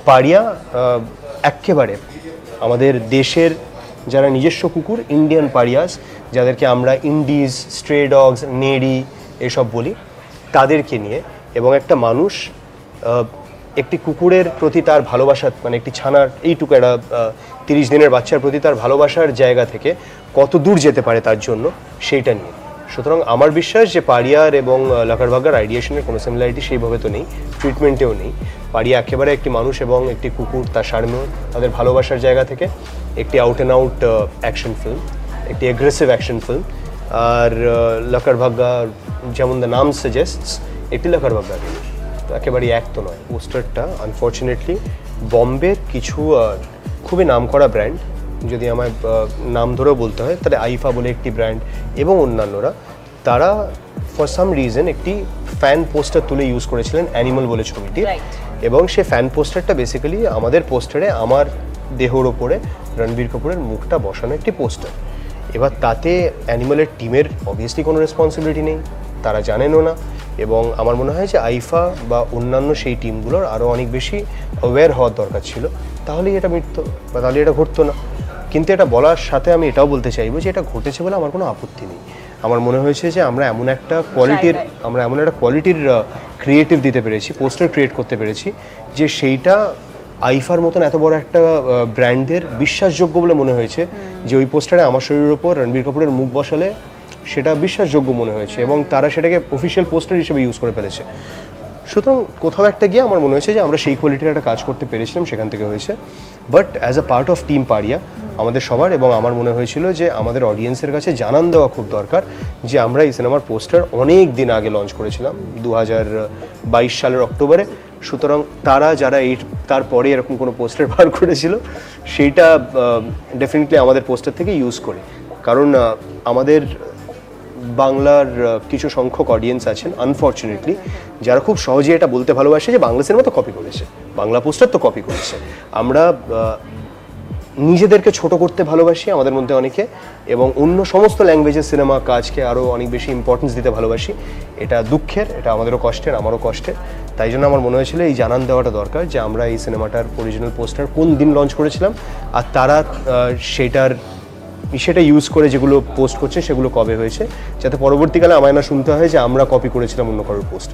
পাড়িয়া একেবারে আমাদের দেশের যারা নিজস্ব কুকুর, ইন্ডিয়ান পাড়িয়াস, যাদেরকে আমরা ইন্ডিজ, স্ট্রে ডগস, নেড়ি এসব বলি, তাদেরকে নিয়ে, এবং একটা মানুষ একটি কুকুরের প্রতি তার ভালোবাসা, মানে একটি ছানার এইটুকু একটা 30 দিনের বাচ্চার প্রতি তার ভালোবাসার জায়গা থেকে কত দূর যেতে পারে তার জন্য, সেইটা নিয়ে। সুতরাং আমার বিশ্বাস যে পাড়িয়ার এবং লাকারবাগার আইডিয়েশনের কোনো সিমিলারিটি সেইভাবে তো নেই, ট্রিটমেন্টেও নেই। পাড়িয়া একেবারে একটি মানুষ এবং একটি কুকুর তার সারমেয় তাদের ভালোবাসার জায়গা থেকে একটি out and out action film, একটি অ্যাগ্রেসিভ অ্যাকশন ফিল্ম। আর লাকারবাগা যেমন দ্য নাম সাজেস্টস, একটি লাকারবাগা তো একেবারেই এক তো নয়। পোস্টারটা আনফর্চুনেটলি বম্বের কিছু খুবই নামকরা ব্র্যান্ড, যদি আমায় নাম ধরেও বলতে হয় তাহলে আইফা বলে একটি ব্র্যান্ড এবং অন্যান্যরা, তারা ফর সাম রিজন একটি ফ্যান পোস্টার তুলে ইউজ করেছিলেন অ্যানিমাল বলে ছবিটি, এবং সে ফ্যান পোস্টারটা বেসিক্যালি আমাদের পোস্টারে আমার দেহর ওপরে রণবীর কাপুরের মুখটা বসানো একটি পোস্টার। এবার তাতে অ্যানিমালের টিমের অবভিয়াসলি কোনো রেসপন্সিবিলিটি নেই, তারা জানেনও না, এবং আমার মনে হয় যে আইফা বা অন্যান্য সেই টিমগুলোর আরও অনেক বেশি অ্যাওয়্যার হওয়ার দরকার ছিল, তাহলেই এটা মিটতো বা তাহলে এটা ঘটতো না। কিন্তু এটা বলার সাথে আমি এটাও বলতে চাইবো যে এটা ঘটেছে বলে আমার কোনো আপত্তি নেই। আমার মনে হয়েছে যে আমরা এমন একটা কোয়ালিটির ক্রিয়েটিভ দিতে পেরেছি, পোস্টার ক্রিয়েট করতে পেরেছি, যে সেইটা আইফার মতন এত বড় একটা ব্র্যান্ডের বিশ্বাসযোগ্য বলে মনে হয়েছে, যে ওই পোস্টারে আমার শরীরের ওপর রণবীর কাপুরের মুখ বসালে সেটা বিশ্বাসযোগ্য মনে হয়েছে, এবং তারা সেটাকে অফিসিয়াল পোস্টার হিসেবে ইউজ করে ফেলেছে। সুতরাং কোথাও একটা গিয়ে আমার মনে হয়েছে যে আমরা সেই কোয়ালিটির একটা কাজ করতে পেরেছিলাম, সেখান থেকে হয়েছে। But as a part of team পাড়িয়া আমাদের সবার, এবং আমার মনে হয়েছিল যে আমাদের অডিয়েন্সের কাছে জানান দেওয়া খুব দরকার যে আমরা এই সিনেমার পোস্টার অনেক দিন আগে লঞ্চ করেছিলাম, 2022 সালের অক্টোবরে। সুতরাং তারা যারা তারপরে এরকম কোনো পোস্টার বার করেছিল, সেইটা ডেফিনেটলি আমাদের পোস্টার থেকে ইউজ করে। কারণ আমাদের বাংলার কিছু সংখ্যক অডিয়েন্স আছেন আনফর্চুনেটলি, যারা খুব সহজে এটা বলতে ভালোবাসে যে বাংলা সিনেমা তো কপি করেছে, বাংলা পোস্টার তো কপি করেছে। আমরা নিজেদেরকে ছোট করতে ভালোবাসি আমাদের মধ্যে অনেকে, এবং অন্য সমস্ত ল্যাঙ্গুয়েজের সিনেমা কাজকে আরও অনেক বেশি ইম্পর্টেন্স দিতে ভালোবাসি। এটা দুঃখের, এটা আমাদেরও কষ্টের, আমারও কষ্টের। তাই জন্য আমার মনে হয়েছিল এই জানান দেওয়াটা দরকার যে আমরা এই সিনেমাটার অরিজিনাল পোস্টার কোন দিন লঞ্চ করেছিলাম, আর তারা সেটা ইউজ করে যেগুলো পোস্ট করছে সেগুলো কবে হয়েছে, যাতে পরবর্তীকালে আমায় না শুনতে হয় যে আমরা কপি করেছিলাম অন্য কারোর পোস্ট।